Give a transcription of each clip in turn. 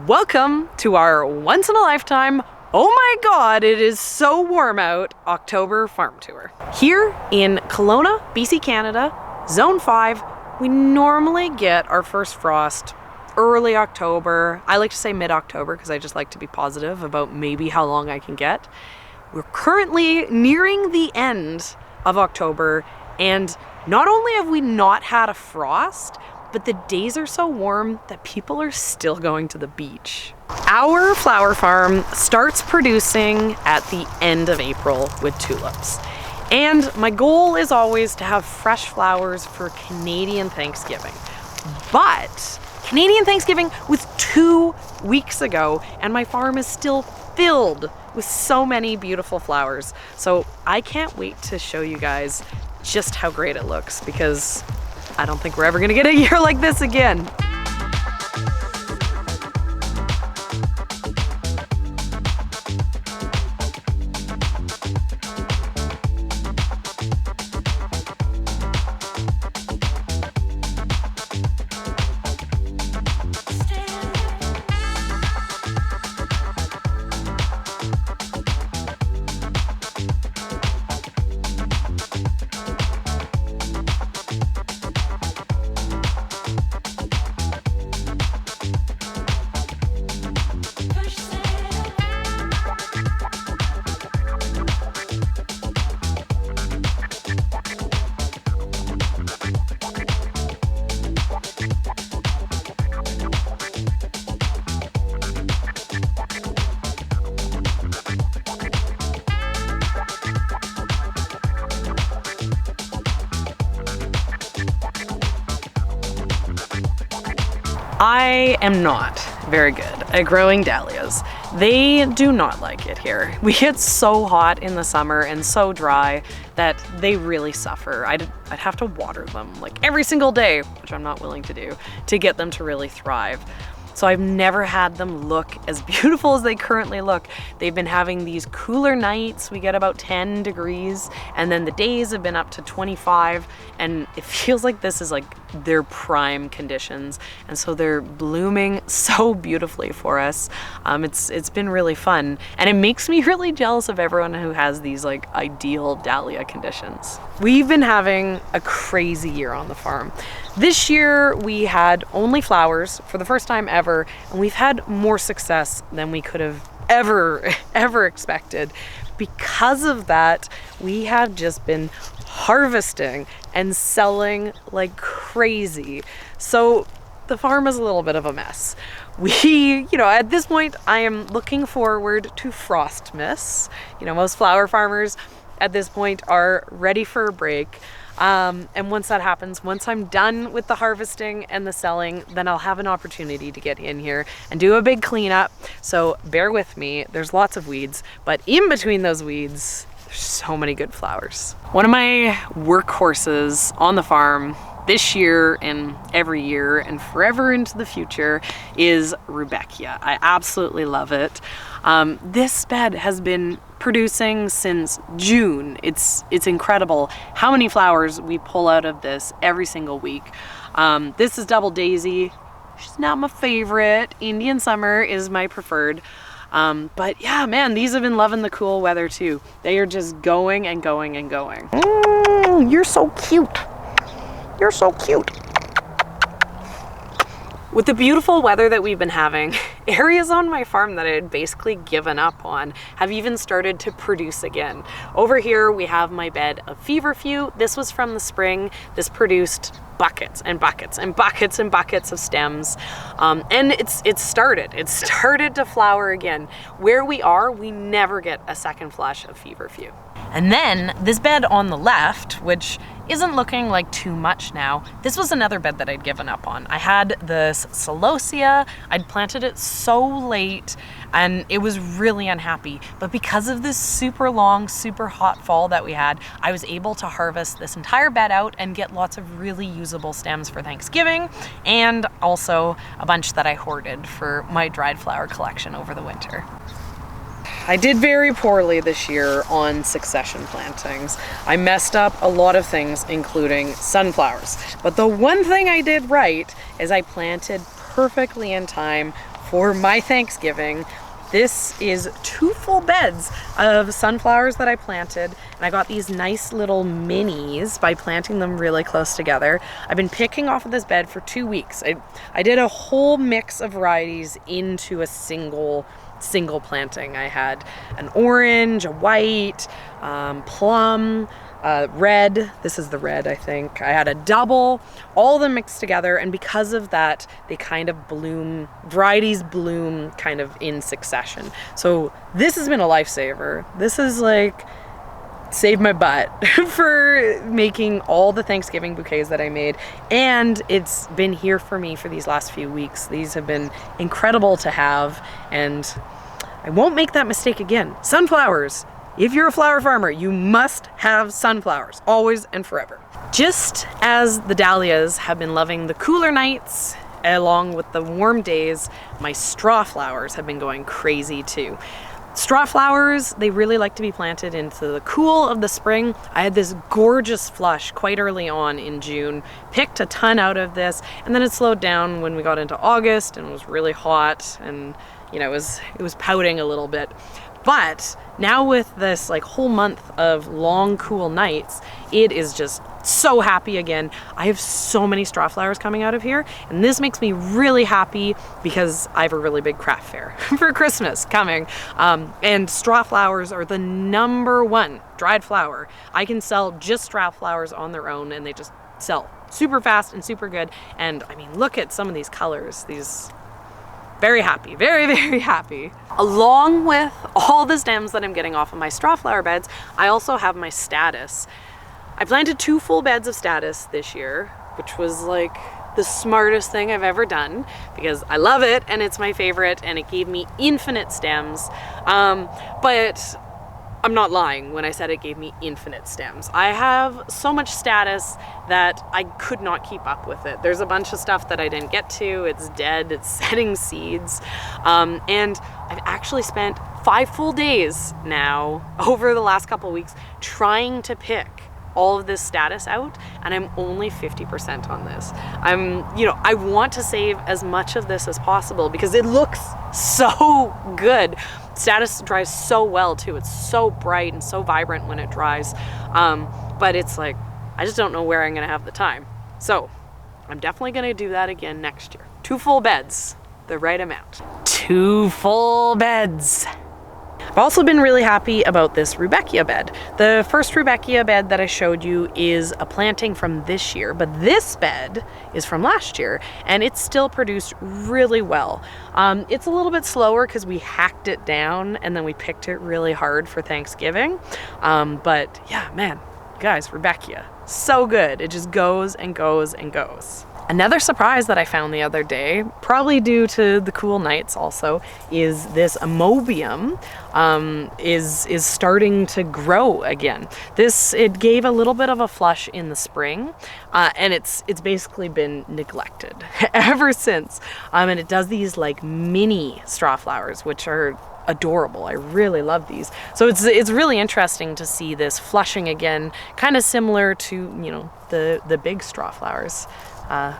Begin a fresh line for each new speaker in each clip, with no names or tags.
Welcome to our once in a lifetime, oh my god, it is so warm out, October farm tour. Here in Kelowna, BC, Canada, Zone 5, we normally get our first frost early October. I like to say mid-October because I just like to be positive about maybe how long I can get. We're currently nearing the end of October, and not only have we not had a frost, but the days are so warm that people are still going to the beach. Our flower farm starts producing at the end of April with tulips. And my goal is always to have fresh flowers for Canadian Thanksgiving. But Canadian Thanksgiving was 2 weeks ago, and my farm is still filled with so many beautiful flowers. So I can't wait to show you guys just how great it looks, because I don't think we're ever gonna get a year like this again. I am not very good at growing dahlias. They do not like it here. We get so hot in the summer and so dry that they really suffer. I'd have to water them like every single day, which I'm not willing to do, to get them to really thrive. So I've never had them look as beautiful as they currently look. They've been having these cooler nights. We get about 10 degrees, and then the days have been up to 25, and it feels like this is like their prime conditions. And so they're blooming so beautifully for us. It's been really fun, and it makes me really jealous of everyone who has these like ideal dahlia conditions. We've been having a crazy year on the farm. This year we had only flowers for the first time ever, and we've had more success than we could have ever expected. Because of that, we have just been harvesting and selling like crazy. So the farm is a little bit of a mess. At this point, I am looking forward to Frostmas. Most flower farmers at this point are ready for a break. And once that happens, once I'm done with the harvesting and the selling, then I'll have an opportunity to get in here and do a big cleanup. So bear with me, there's lots of weeds, but in between those weeds, there's so many good flowers. One of my workhorses on the farm this year and every year and forever into the future is Rudbeckia. I absolutely love it. This bed has been producing since June. It's incredible how many flowers we pull out of this every single week. This is double daisy. She's not my favorite. Indian summer is my preferred. But yeah, man, these have been loving the cool weather too. They are just going and going and going. You're so cute. You're so cute. With the beautiful weather that we've been having, areas on my farm that I had basically given up on have even started to produce again. Over here, we have my bed of feverfew. This was from the spring. This produced buckets and buckets and buckets and buckets of stems. And it started to flower again. Where we are, we never get a second flush of feverfew. And then this bed on the left, which isn't looking like too much now, this was another bed that I'd given up on. I had this celosia. I'd planted it so late and it was really unhappy. But because of this super long, super hot fall that we had, I was able to harvest this entire bed out and get lots of really usable stems for Thanksgiving, and also a bunch that I hoarded for my dried flower collection over the winter. I did very poorly this year on succession plantings. I messed up a lot of things, including sunflowers. But the one thing I did right is I planted perfectly in time for my Thanksgiving. This is 2 full beds of sunflowers that I planted, and I got these nice little minis by planting them really close together. I've been picking off of this bed for 2 weeks. I did a whole mix of varieties into a single planting. I had an orange, a white, plum, red. This is the red, I think. I had a double, all of them mixed together, and because of that, they kind of bloom, varieties bloom kind of in succession. So this has been a lifesaver. This is like saved my butt for making all the Thanksgiving bouquets that I made, and it's been here for me for these last few weeks. These have been incredible to have, and I won't make that mistake again. Sunflowers. If you're a flower farmer, you must have sunflowers, always and forever. Just as the dahlias have been loving the cooler nights along with the warm days, my straw flowers have been going crazy too. Straw flowers, they really like to be planted into the cool of the spring. I had this gorgeous flush quite early on in June, picked a ton out of this, and then it slowed down when we got into August and it was really hot, and you know, it was pouting a little bit. But now with this like whole month of long cool nights, it is just so happy again. I have so many straw flowers coming out of here, and this makes me really happy because I have a really big craft fair for Christmas coming. And straw flowers are the #1 dried flower. I can sell just straw flowers on their own, and they just sell super fast and super good. And I mean, look at some of these colors. These very happy, very, very happy. Along with all the stems that I'm getting off of my straw flower beds, I also have my statice. I planted 2 full beds of statice this year, which was like the smartest thing I've ever done because I love it and it's my favorite and it gave me infinite stems. But I'm not lying when I said it gave me infinite stems. I have so much statice that I could not keep up with it. There's a bunch of stuff that I didn't get to. It's dead, it's setting seeds. And I've actually spent 5 full days now over the last couple of weeks trying to pick all of this statice out, and I'm only 50% on this. I want to save as much of this as possible because it looks so good. Statice dries so well too. It's so bright and so vibrant when it dries. But it's like, I just don't know where I'm gonna have the time. So I'm definitely gonna do that again next year. 2 full beds, the right amount. 2 full beds. I've also been really happy about this Rudbeckia bed. The first Rudbeckia bed that I showed you is a planting from this year, but this bed is from last year, and it's still produced really well. It's a little bit slower because we hacked it down and then we picked it really hard for Thanksgiving. But yeah, man, guys, Rudbeckia, so good. It just goes and goes and goes. Another surprise that I found the other day, probably due to the cool nights also, is this amobium is starting to grow again. It gave a little bit of a flush in the spring, and it's basically been neglected ever since. And it does these like mini straw flowers, which are adorable. I really love these. So it's really interesting to see this flushing again, kind of similar to, you know, the big straw flowers.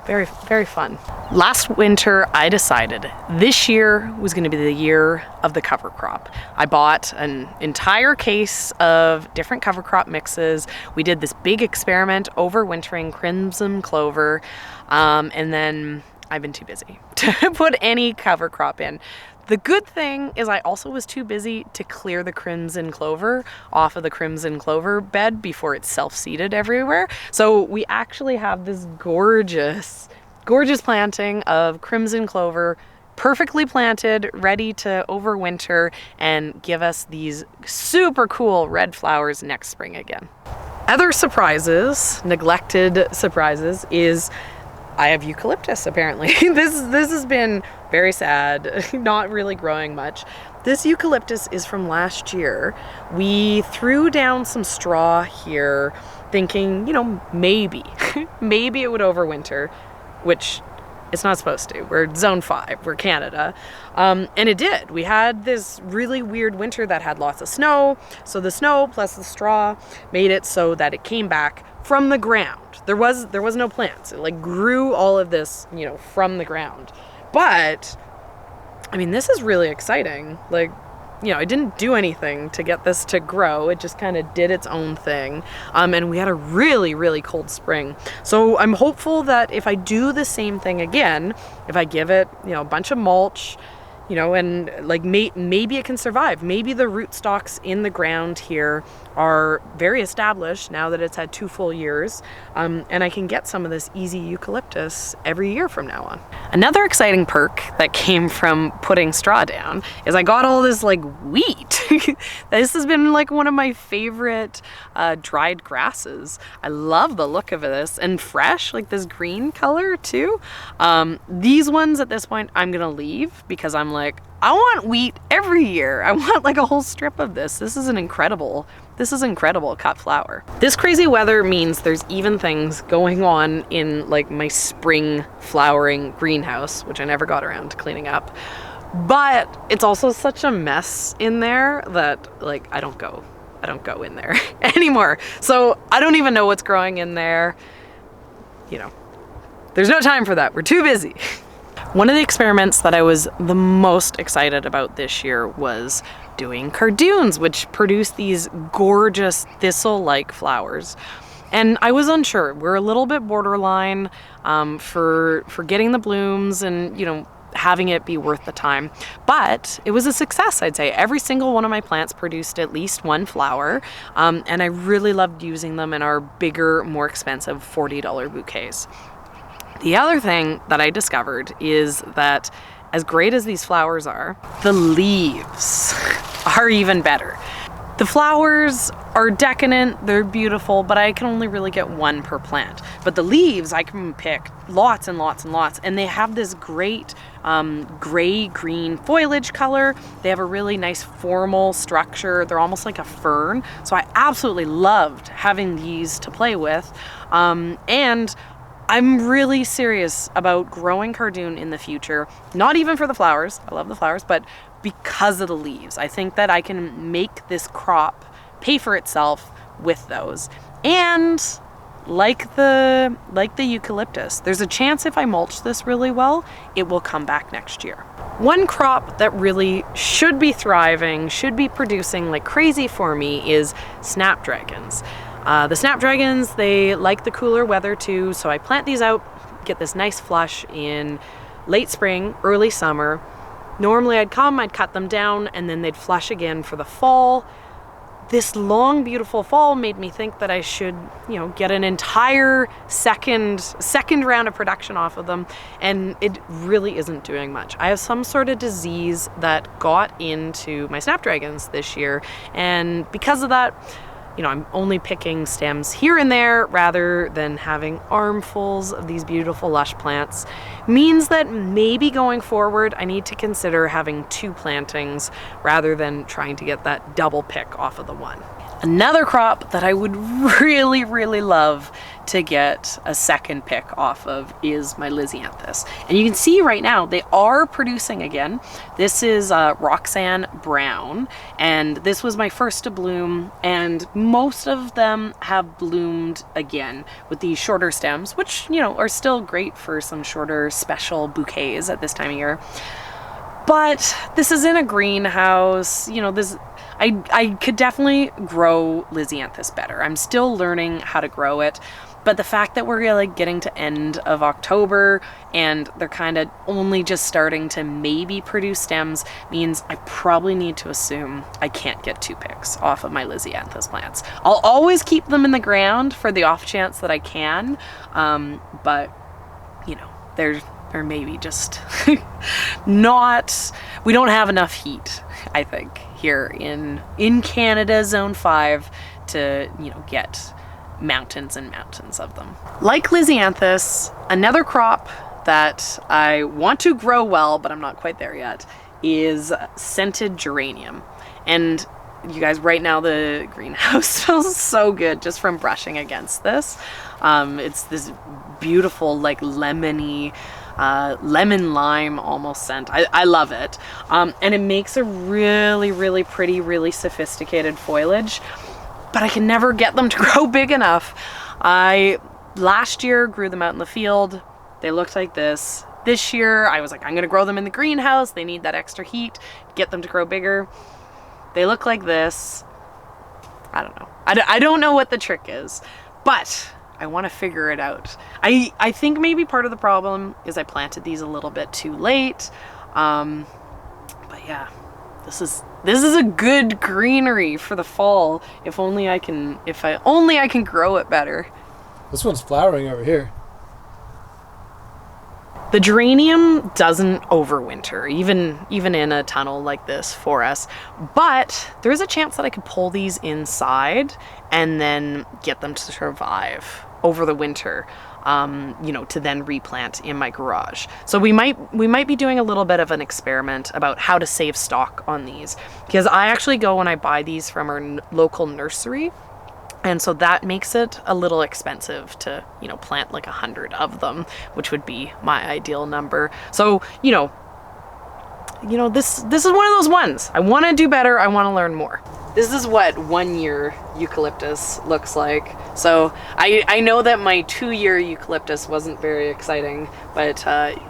Very, very fun. Last winter, I decided this year was going to be the year of the cover crop. I bought an entire case of different cover crop mixes. We did this big experiment overwintering crimson clover, and then I've been too busy to put any cover crop in. The good thing is I also was too busy to clear the crimson clover off of the crimson clover bed before it's self-seeded everywhere. So we actually have this gorgeous, gorgeous planting of crimson clover, perfectly planted, ready to overwinter and give us these super cool red flowers next spring again. Other surprises, neglected surprises, is I have eucalyptus apparently. This has been very sad, not really growing much. This eucalyptus is from last year. We threw down some straw here thinking, you know, maybe it would overwinter, which it's not supposed to. We're zone 5, we're Canada. And it did. We had this really weird winter that had lots of snow. So the snow plus the straw made it so that it came back from the ground. There was no plants. It like grew all of this, you know, from the ground. But I mean, this is really exciting. Like, you know, I didn't do anything to get this to grow. It just kind of did its own thing. And we had a really, really cold spring. So I'm hopeful that if I do the same thing again, if I give it, you know, a bunch of mulch, you know, and like maybe it can survive. Maybe the rootstocks in the ground here are very established now that it's had 2 full years, and I can get some of this easy eucalyptus every year from now on. Another exciting perk that came from putting straw down is I got all this like wheat. This has been like one of my favorite dried grasses. I love the look of this, and fresh, like this green color too. These ones at this point I'm gonna leave because I'm like, I want wheat every year. I want like a whole strip of this. This is incredible cut flower. This crazy weather means there's even things going on in like my spring flowering greenhouse, which I never got around to cleaning up. But it's also such a mess in there that like I don't go in there anymore. So I don't even know what's growing in there. You know, there's no time for that. We're too busy. One of the experiments that I was the most excited about this year was doing cardoons, which produce these gorgeous thistle-like flowers. And I was unsure. We're a little bit borderline for getting the blooms and, you know, having it be worth the time. But it was a success, I'd say. Every single one of my plants produced at least 1 flower, and I really loved using them in our bigger, more expensive $40 bouquets. The other thing that I discovered is that as great as these flowers are, the leaves are even better. The flowers are decadent, they're beautiful, but I can only really get 1 per plant. But the leaves, I can pick lots and lots and lots, and they have this great gray-green foliage color. They have a really nice formal structure. They're almost like a fern. So I absolutely loved having these to play with. And I'm really serious about growing cardoon in the future, not even for the flowers, I love the flowers, but because of the leaves. I think that I can make this crop pay for itself with those. And like the eucalyptus, there's a chance if I mulch this really well, it will come back next year. One crop that really should be thriving, should be producing like crazy for me is snapdragons. The snapdragons, they like the cooler weather too, so I plant these out, get this nice flush in late spring, early summer. Normally I'd cut them down, and then they'd flush again for the fall. This long, beautiful fall made me think that I should, you know, get an entire second round of production off of them, and it really isn't doing much. I have some sort of disease that got into my snapdragons this year, and because of that, you know, I'm only picking stems here and there rather than having armfuls of these beautiful lush plants. Means that maybe going forward, I need to consider having 2 plantings rather than trying to get that double pick off of the one. Another crop that I would really, really love to get a second pick off of is my Lisianthus. And you can see right now, they are producing again. This is Roxanne Brown, and this was my first to bloom, and most of them have bloomed again with these shorter stems, which, you know, are still great for some shorter special bouquets at this time of year. But this is in a greenhouse, you know, I could definitely grow Lisianthus better. I'm still learning how to grow it, but the fact that we're like getting to end of October and they're kind of only just starting to maybe produce stems means I probably need to assume I can't get 2 picks off of my Lisianthus plants. I'll always keep them in the ground for the off chance that I can, but you know, they're maybe just not, we don't have enough heat, I think, here in Canada, Zone 5, to, you know, get mountains and mountains of them. Like Lisianthus, another crop that I want to grow well, but I'm not quite there yet, is scented geranium. And you guys, right now the greenhouse smells so good just from brushing against this. It's this beautiful, like lemony, lemon lime almost scent. I love it. And it makes a really, really pretty, really sophisticated foliage, but I can never get them to grow big enough. I last year grew them out in the field. They looked like this. This year I was like, I'm gonna grow them in the greenhouse. They need that extra heat, get them to grow bigger. They look like this. I don't know. I don't know what the trick is, but I want to figure it out. I think maybe part of the problem is I planted these a little bit too late. But yeah, this is a good greenery for the fall. If only I can grow it better.
This one's flowering over here.
The geranium doesn't overwinter, even in a tunnel like this for us, but there is a chance that I could pull these inside and then get them to survive over the winter, to then replant in my garage. So we might be doing a little bit of an experiment about how to save stock on these, because I actually go and I buy these from our local nursery. And so that makes it a little expensive to, plant like 100 of them, which would be my ideal number. So, this is one of those ones. I want to do better. I want to learn more. This is what 1 year eucalyptus looks like. So I know that my 2 year eucalyptus wasn't very exciting, but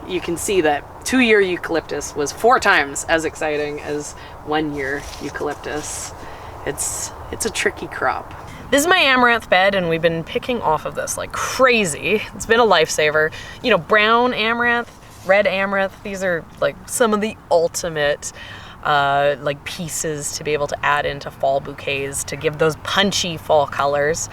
you can see that 2 year eucalyptus was 4 times as exciting as 1 year eucalyptus. It's a tricky crop. This is my amaranth bed, and we've been picking off of this like crazy. It's been a lifesaver. Brown amaranth, red amaranth, these are like some of the ultimate pieces to be able to add into fall bouquets to give those punchy fall colors.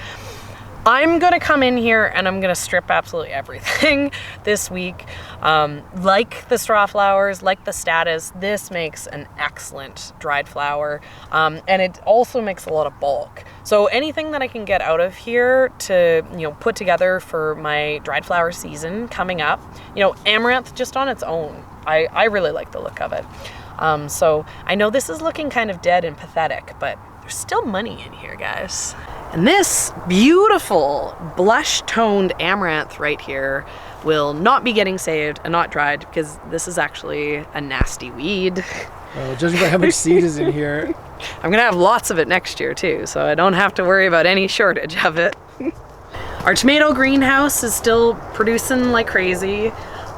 I'm gonna come in here and I'm gonna strip absolutely everything this week. Like the straw flowers, like the status, this makes an excellent dried flower. And it also makes a lot of bulk. So anything that I can get out of here to, put together for my dried flower season coming up, amaranth just on its own, I really like the look of it. So I know this is looking kind of dead and pathetic, but there's still money in here, guys. And this beautiful blush-toned amaranth right here will not be getting saved and not dried, because this is actually a nasty weed.
Well, judging by how much seed is in here.
I'm gonna have lots of it next year too, so I don't have to worry about any shortage of it. Our tomato greenhouse is still producing like crazy.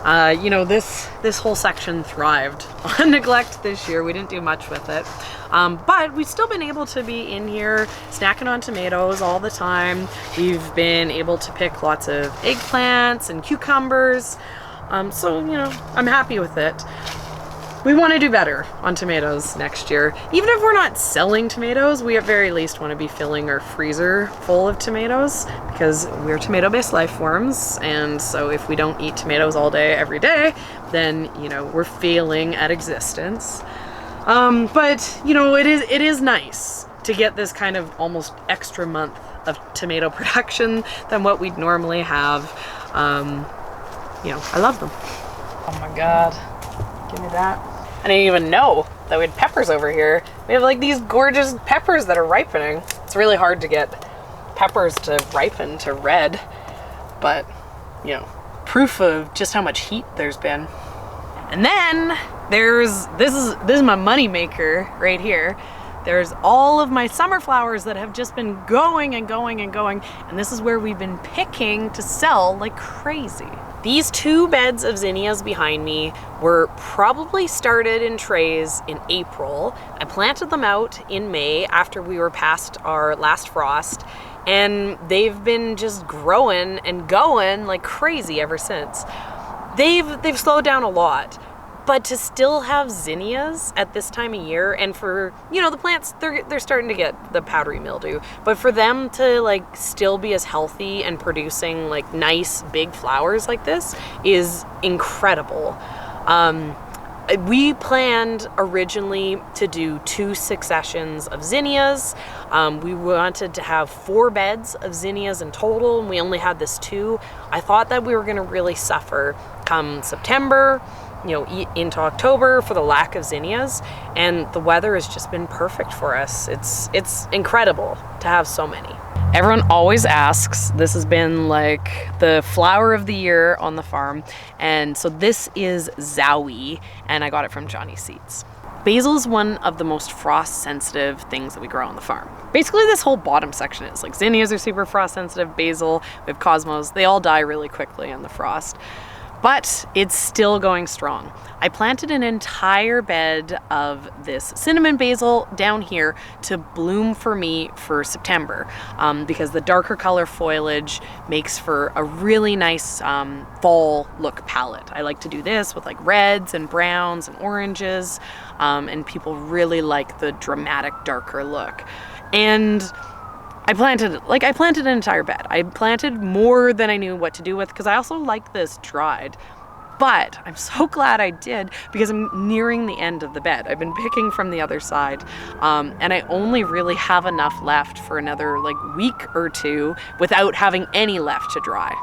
This whole section thrived on neglect this year. We didn't do much with it. But we've still been able to be in here snacking on tomatoes all the time. We've been able to pick lots of eggplants and cucumbers. So, I'm happy with it. We want to do better on tomatoes next year. Even if we're not selling tomatoes, we at very least want to be filling our freezer full of tomatoes, because we're tomato-based life forms. And so if we don't eat tomatoes all day, every day, then, we're failing at existence. But it is nice to get this kind of almost extra month of tomato production than what we'd normally have. I love them. Oh my God, give me that. I didn't even know that we had peppers over here. We have like these gorgeous peppers that are ripening. It's really hard to get peppers to ripen to red, but proof of just how much heat there's been. And then this is my money maker right here. There's all of my summer flowers that have just been going and going and going, and this is where we've been picking to sell like crazy. These 2 beds of zinnias behind me were probably started in trays in April. I planted them out in May after we were past our last frost, and they've been just growing and going like crazy ever since. They've slowed down a lot, but to still have zinnias at this time of year, and for, the plants, they're starting to get the powdery mildew, but for them to like still be as healthy and producing like nice big flowers like this is incredible. We planned originally to do 2 successions of zinnias. We wanted to have 4 beds of zinnias in total, and we only had this 2. I thought that we were gonna really suffer come September, into October for the lack of zinnias, and the weather has just been perfect for us. It's incredible to have so many. Everyone always asks, this has been like the flower of the year on the farm, and so this is Zowie, and I got it from Johnny Seeds. Basil is one of the most frost sensitive things that we grow on the farm. Basically this whole bottom section is like zinnias are super frost sensitive, basil, we have cosmos, they all die really quickly on the frost. but it's still going strong. I planted an entire bed of this cinnamon basil down here to bloom for me for September, because the darker color foliage makes for a really nice fall look palette. I like to do this with like reds and browns and oranges, and people really like the dramatic darker look. And I planted an entire bed. I planted more than I knew what to do with because I also like this dried. But I'm so glad I did because I'm nearing the end of the bed. I've been picking from the other side, and I only really have enough left for another like week or two without having any left to dry.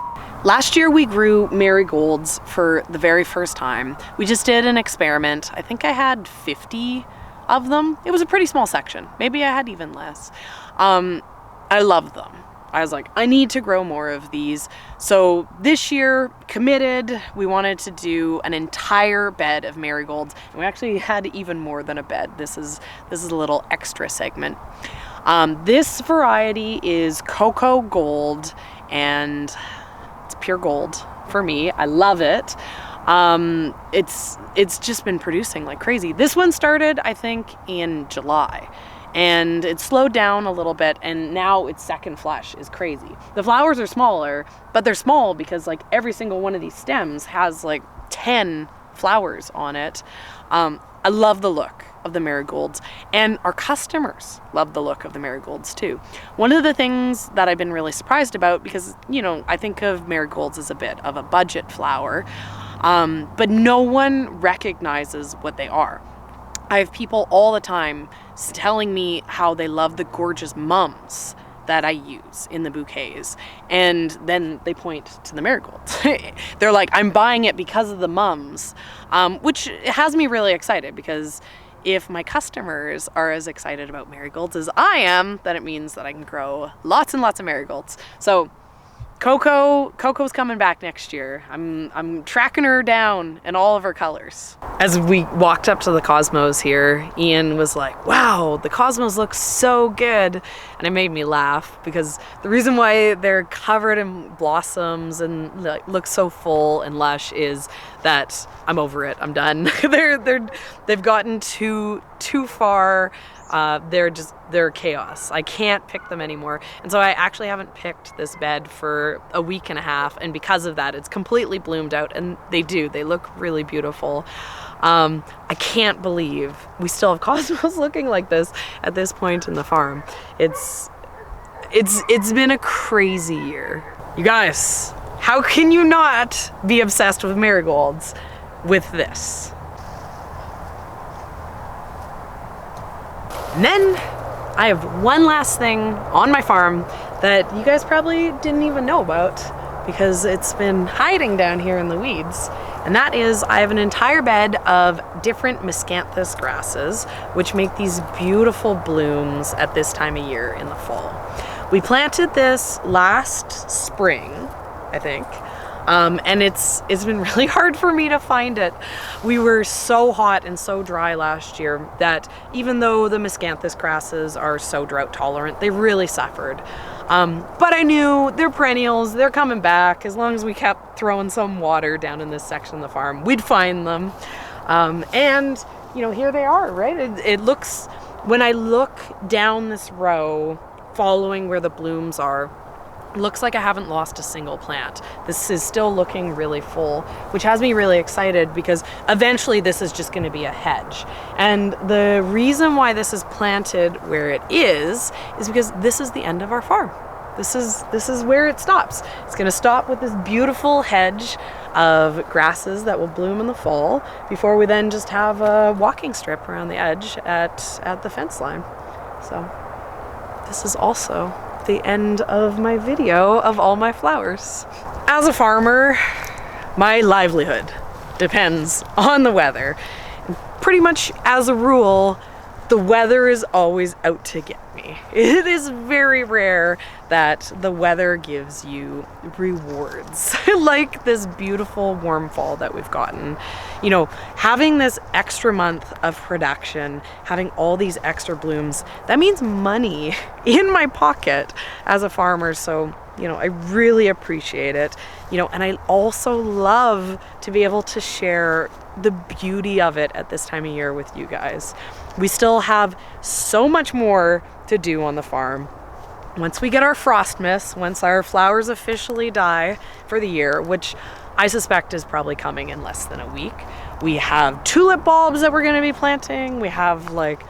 Last year we grew marigolds for the very first time. We just did an experiment. I think I had 50 of them. It was a pretty small section. Maybe I had even less. I love them. I was like, I need to grow more of these. So this year, committed, we wanted to do an entire bed of marigolds. And we actually had even more than a bed. This is a little extra segment. This variety is Cocoa Gold, and it's pure gold for me. I love it. It's just been producing like crazy. This one started, I think, in July. And it slowed down a little bit, and now its second flush is crazy. The flowers are smaller, but they're small because like every single one of these stems has like 10 flowers on it. I love the look of the marigolds, and our customers love the look of the marigolds too. One of the things that I've been really surprised about, because I think of marigolds as a bit of a budget flower, but no one recognizes what they are. I have people all the time telling me how they love the gorgeous mums that I use in the bouquets. And then they point to the marigolds. They're like, I'm buying it because of the mums, which has me really excited because if my customers are as excited about marigolds as I am, then it means that I can grow lots and lots of marigolds. So Coco's coming back next year. I'm tracking her down in all of her colors. As we walked up to the cosmos here, Ian was like, wow, the cosmos look so good. And it made me laugh because the reason why they're covered in blossoms and look so full and lush is that I'm over it. I'm done. They've gotten too far. They're chaos. I can't pick them anymore. And so I actually haven't picked this bed for a week and a half. And because of that, it's completely bloomed out, and they look really beautiful. I can't believe we still have cosmos looking like this at this point in the farm. It's been a crazy year. You guys, how can you not be obsessed with marigolds with this? And then I have one last thing on my farm that you guys probably didn't even know about because it's been hiding down here in the weeds. And that is, I have an entire bed of different miscanthus grasses, which make these beautiful blooms at this time of year in the fall. We planted this last spring, I think. And it's been really hard for me to find it. We were so hot and so dry last year that even though the miscanthus grasses are so drought tolerant, they really suffered. But I knew they're perennials, they're coming back. As long as we kept throwing some water down in this section of the farm, we'd find them. And here they are, right? It looks, when I look down this row, following where the blooms are, looks like I haven't lost a single plant. This is still looking really full, which has me really excited because eventually this is just going to be a hedge. And the reason why this is planted where it is because this is the end of our farm. This is where it stops. It's going to stop with this beautiful hedge of grasses that will bloom in the fall before we then just have a walking strip around the edge at the fence line. So this is also the end of my video of all my flowers. As a farmer, my livelihood depends on the weather. Pretty much as a rule, the weather is always out to get me. It is very rare that the weather gives you rewards like this beautiful warm fall that we've gotten. Having this extra month of production, having all these extra blooms, that means money in my pocket as a farmer. So I really appreciate it, and I also love to be able to share the beauty of it at this time of year with you guys. We still have so much more to do on the farm. Once we get our frost miss, once our flowers officially die for the year, which I suspect is probably coming in less than a week, we have tulip bulbs that we're going to be planting. We have like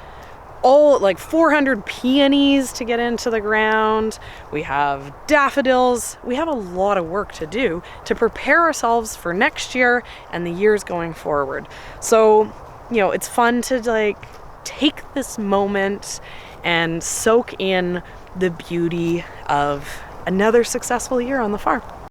400 peonies to get into the ground. We have daffodils. We have a lot of work to do to prepare ourselves for next year and the years going forward. So, it's fun to take this moment and soak in the beauty of another successful year on the farm.